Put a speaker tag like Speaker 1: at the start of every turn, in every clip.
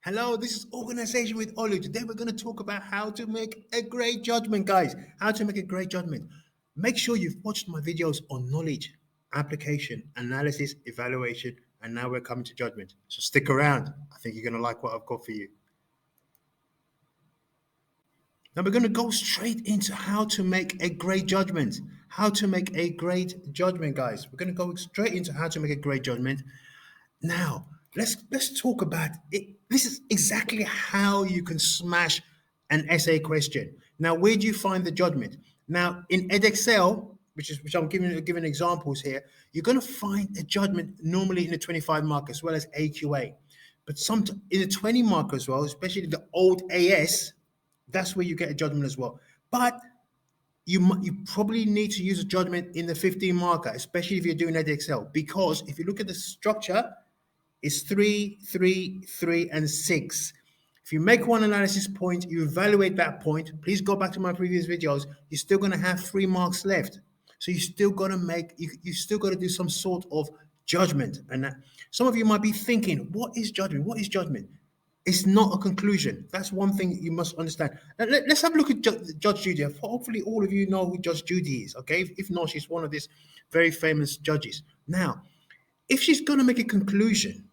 Speaker 1: Hello, this is Organization with Olu. Today we're going to talk about how to make a great judgment, guys. How to make a great judgment. Make sure you've watched my videos on knowledge, application, analysis, evaluation, and now we're coming to judgment. So stick around. I think you're going to like what I've got for you. Now we're going to go straight into how to make a great judgment. How to make a great judgment, guys. We're going to go straight into how to make a great judgment. Now, let's talk about it. This is exactly how you can smash an essay question. Now, where do you find the judgment? Now, in EdXL, which I'm giving examples here, you're going to find a judgment normally in the 25 mark as well as AQA. But some in the 20 mark as well, especially the old AS, that's where you get a judgment as well. But you probably need to use a judgment in the 15 marker, especially if you're doing EdXL, because if you look at the structure, it's 3, 3, 3, and 6. If you make one analysis point, you evaluate that point. Please go back to my previous videos. You're still going to have 3 marks left. So you still got to you still got to do some sort of judgment. And some of you might be thinking, what is judgment? What is judgment? It's not a conclusion. That's one thing you must understand. Let's have a look at Judge Judy. Hopefully, all of you know who Judge Judy is. Okay, if not, she's one of these very famous judges. Now, if she's going to make a conclusion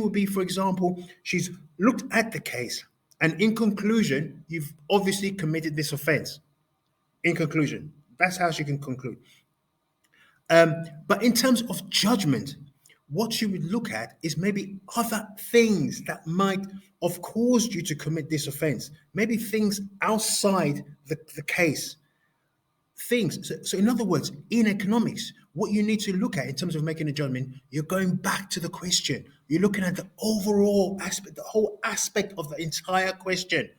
Speaker 1: would be, for example, she's looked at the case, and in conclusion, you've obviously committed this offense. In conclusion, that's how she can conclude. But in terms of judgment, what you would look at is maybe other things that might have caused you to commit this offense, maybe things outside the case. Things. So in other words, in economics, what you need to look at in terms of making a judgment, you're going back to the question. You're looking at the overall aspect, the whole aspect of the entire question.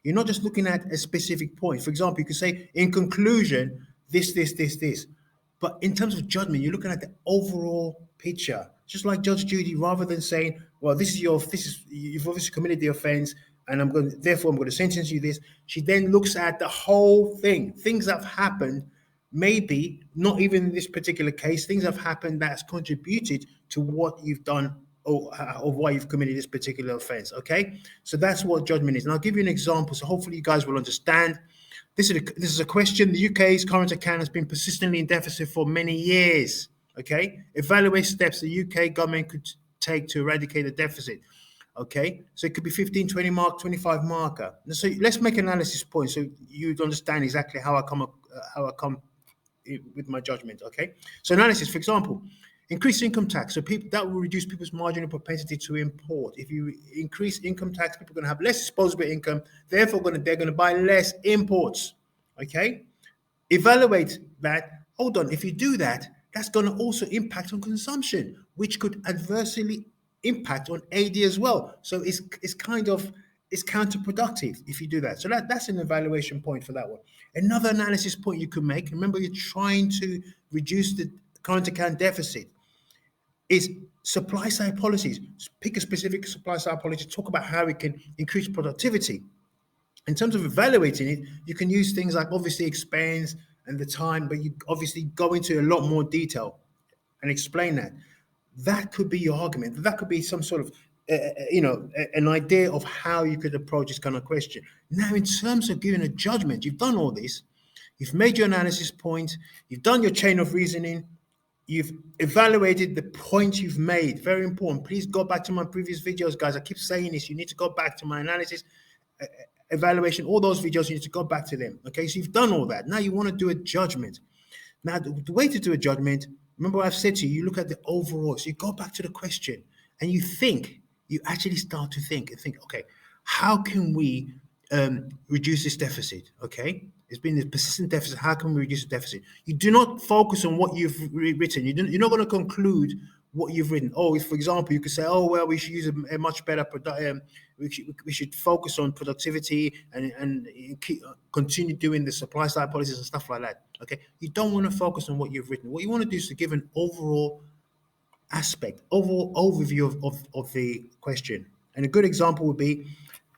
Speaker 1: You're not just looking at a specific point. For example, you could say, in conclusion, this. But in terms of judgment, you're looking at the overall picture. Just like Judge Judy, rather than saying, well, you've obviously committed the offense, and therefore I'm going to sentence you this. She then looks at the whole thing, things that have happened, maybe not even in this particular case, things have happened that's contributed to what you've done or why you've committed this particular offense. Okay, so that's what judgment is. And I'll give you an example, so hopefully you guys will understand. This is a question. The UK's current account has been persistently in deficit for many years. Okay, evaluate steps the UK government could take to eradicate the deficit. Okay, so it could be 15, 20 mark, 25 marker. So let's make analysis points so you'd understand exactly how I come with my judgment. Okay, so analysis, for example, increase income tax. So that will reduce people's marginal propensity to import. If you increase income tax, people are going to have less disposable income. Therefore, they're going to buy less imports. Okay, evaluate that. Hold on, if you do that, that's going to also impact on consumption, which could adversely impact on AD as well. So it's counterproductive if you do that. So that's an evaluation point for that one. Another analysis point you could make, remember you're trying to reduce the current account deficit, is supply side policies. Pick a specific supply side policy, talk about how it can increase productivity. In terms of evaluating it, you can use things like obviously expense and the time, but you obviously go into a lot more detail and explain that. That could be your argument. That could be some sort of, an idea of how you could approach this kind of question. Now, in terms of giving a judgment, you've done all this. You've made your analysis point. You've done your chain of reasoning. You've evaluated the point you've made. Very important. Please go back to my previous videos, guys. I keep saying this. You need to go back to my analysis, evaluation, all those videos. You need to go back to them. Okay, so you've done all that. Now you want to do a judgment. Now, the way to do a judgment, remember what I've said to you, you look at the overall. So you go back to the question and you actually start to think, okay, how can we reduce this deficit? Okay, it's been a persistent deficit. How can we reduce the deficit? You do not focus on what you've written. You're not going to conclude what you've written. Oh, for example, you could say, oh, well, we should use a much better we should focus on productivity and continue doing the supply side policies and stuff like that. Okay, you don't want to focus on what you've written. What you want to do is to give an overall overview of the question. And a good example would be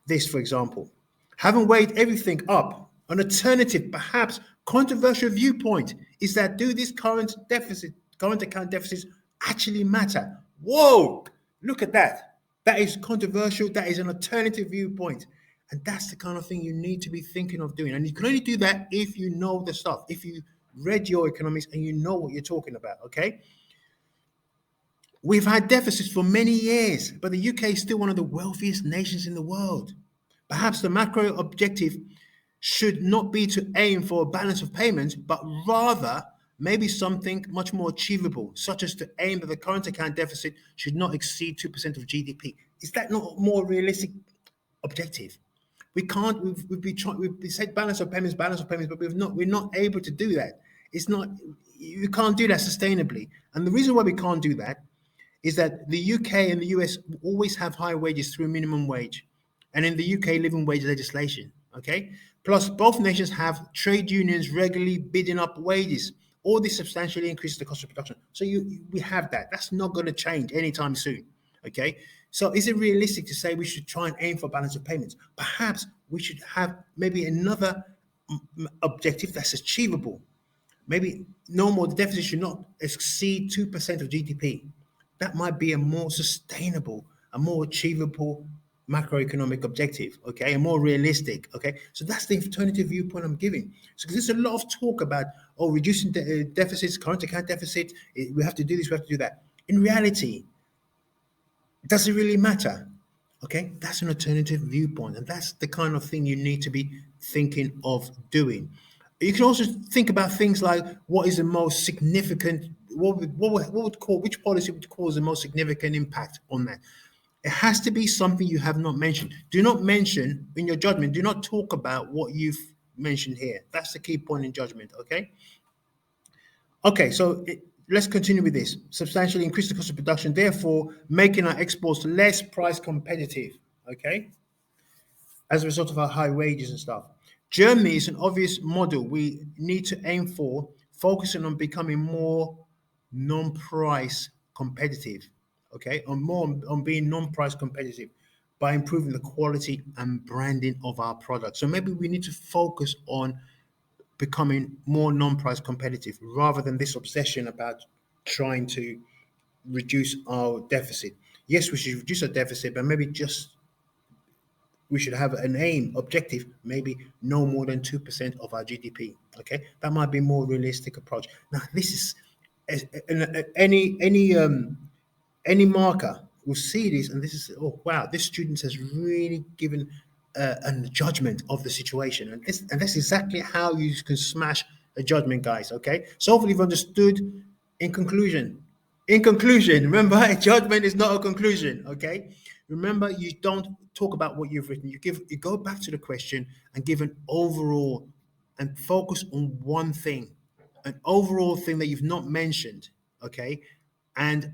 Speaker 1: this, for example. Having weighed everything up, an alternative, perhaps controversial viewpoint is that do these current account deficits actually matter? Whoa, look at that. That is controversial. That is an alternative viewpoint. And that's the kind of thing you need to be thinking of doing. And you can only do that if you know the stuff, if you read your economics and you know what you're talking about, okay? We've had deficits for many years, but the UK is still one of the wealthiest nations in the world. Perhaps the macro objective should not be to aim for a balance of payments, but rather maybe something much more achievable, such as to aim that the current account deficit should not exceed 2% of GDP. Is that not a more realistic objective? We can't. We've said balance of payments, but we're not able to do that. It's not. You can't do that sustainably. And the reason why we can't do that is that the UK and the US always have high wages through minimum wage, and in the UK, living wage legislation. Okay. Plus, both nations have trade unions regularly bidding up wages. All this substantially increases the cost of production. So we have that. That's not going to change anytime soon. Okay. So is it realistic to say we should try and aim for balance of payments? Perhaps we should have maybe another objective that's achievable. Maybe no more, the deficit should not exceed 2% of GDP. That might be a more sustainable, a more achievable macroeconomic objective, okay, and more realistic, okay. So that's the alternative viewpoint I'm giving. So there's a lot of talk about, oh, reducing deficits, current account deficit, we have to do this, we have to do that. In reality, does it really matter? Okay, that's an alternative viewpoint, and that's the kind of thing you need to be thinking of doing. You can also think about things like what is the most significant, which policy would cause the most significant impact on that. It has to be something you have not mentioned. Do not mention in your judgment, do not talk about what you've mentioned here. That's the key point in judgment, okay? Okay, so let's continue with this. Substantially increase the cost of production, therefore making our exports less price competitive, okay? As a result of our high wages and stuff. Germany is an obvious model we need to aim for, focusing on becoming more non-price competitive, okay? On being non-price competitive by improving the quality and branding of our products. So maybe we need to focus on becoming more non-price competitive rather than this obsession about trying to reduce our deficit. Yes, we should reduce our deficit, but maybe just we should have an aim, objective, maybe no more than 2% of our GDP. Okay, that might be a more realistic approach. Now, this is any marker will see this, and this is, oh wow, this student has really given a judgment of the situation, and that's exactly how you can smash a judgment, guys. Okay, so hopefully you've understood. In conclusion, remember, a judgment is not a conclusion. Okay, remember, you don't talk about what you've written. You go back to the question and give an overall, and focus on one thing, an overall thing that you've not mentioned. Okay, and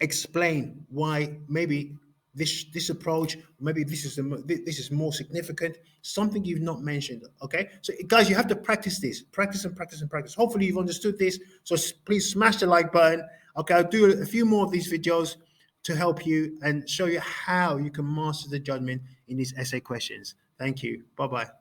Speaker 1: explain why maybe this approach, maybe this is more significant, something you've not mentioned. Okay, so guys, you have to practice this, practice and practice and practice. Hopefully you've understood this. So please smash the like button. Okay, I'll do a few more of these videos to help you and show you how you can master the judgment in these essay questions. Thank you. Bye bye.